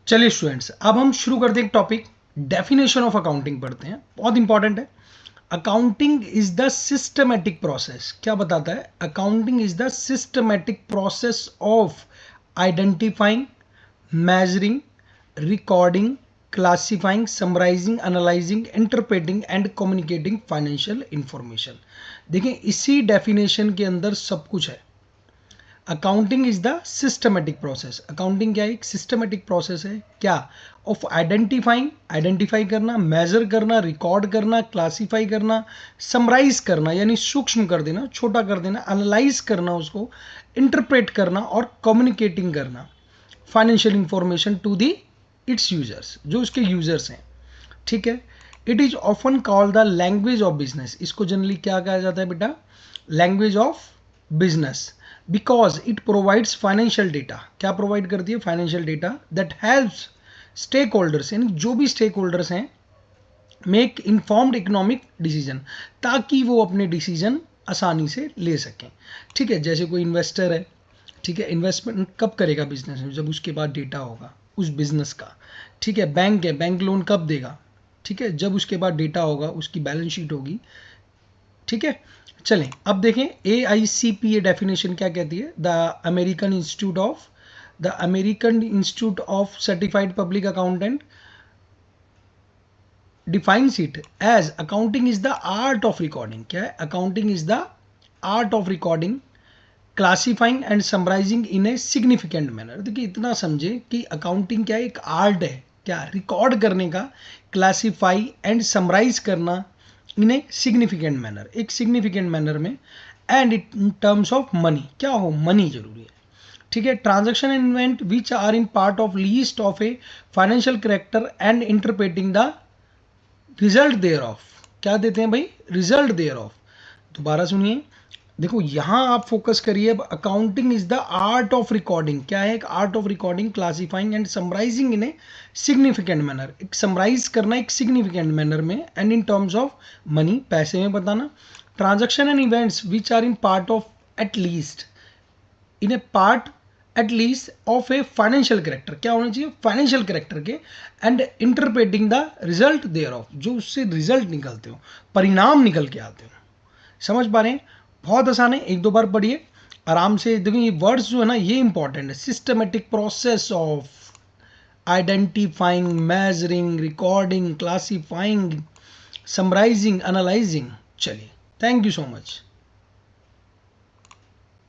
चलिए स्टूडेंट्स, अब हम शुरू करते हैं एक टॉपिक। डेफिनेशन ऑफ अकाउंटिंग पढ़ते हैं, बहुत इंपॉर्टेंट है। Accounting is the systematic process. क्या बताता है? Accounting is the systematic process of identifying, measuring, recording, classifying, summarising, analysing, interpreting and communicating financial information. देखिए, इसी डेफिनेशन के अंदर सब कुछ है। Accounting is the systematic process. Accounting क्या है? एक सिस्टमेटिक प्रोसेस है। क्या? ऑफ आइडेंटिफाइंग, आइडेंटिफाई करना, मेजर करना, रिकॉर्ड करना, क्लासिफाई करना, समराइज करना यानी सूक्ष्म कर देना, छोटा कर देना, एनालाइज करना उसको, इंटरप्रेट करना और कम्युनिकेटिंग करना financial information to the its users, जो उसके यूजर्स हैं। ठीक है। It is often called the language of business. इसको जनरली क्या कहा जाता है बेटा? Language of business, because it provides financial data. क्या प्रोवाइड करती है? Financial data that helps stake holders, यानी जो भी स्टेक होल्डर्स हैं, मेक इन्फॉर्म्ड इकोनॉमिक डिसीजन, ताकि वो अपने डिसीजन आसानी से ले सकें। ठीक है। जैसे कोई इन्वेस्टर है, ठीक है, इन्वेस्टमेंट कब करेगा बिजनेस में? जब उसके पास डेटा होगा उस बिजनेस का। ठीक है। बैंक है, बैंक लोन कब देगा? ठीक है, जब उसके पास डेटा होगा, उसकी बैलेंस शीट होगी। ठीक है। चलें अब देखें AICPA डेफिनेशन क्या कहती है। The American institute of certified public accountant defines it as accounting is the art of recording. क्या है? Accounting is the art of recording, classifying and summarising in a significant manner. देखिए, इतना समझे कि accounting क्या है? एक आर्ट है। क्या? रिकॉर्ड करने का, क्लासिफाई एंड समराइज करना इन ए सिग्निफिकेंट मैनर, एक सिग्निफिकेंट मैनर में, and in terms of money. क्या हो? मनी जरूरी है। ठीक है। Transaction and event which are in part of least of a financial character and interpreting the result there of. क्या देते हैं भाई? Result there of. दोबारा सुनिए, देखो यहां आप फोकस करिए। अब accounting is the art of recording. क्या है? एक art of recording, classifying and summarising in a significant manner, एक समराइज करना एक सिग्निफिकेंट मैनर में, and in terms of money, पैसे में बताना। Transaction and events which are in part of at least, in a part at least of a financial character. क्या होना चाहिए? फाइनेंशियल करेक्टर के, and interpreting the result there of, जो उससे result निकलते हो, परिणाम निकल के आते हो। समझ पा रहे हैं? बहुत आसान है, एक दो बार पढ़िए आराम से। देखिए, ये वर्ड्स जो है ना, ये इंपॉर्टेंट है। Systematic process of identifying, measuring, recording, classifying, summarising, analysing. चलिए, थैंक यू सो मच।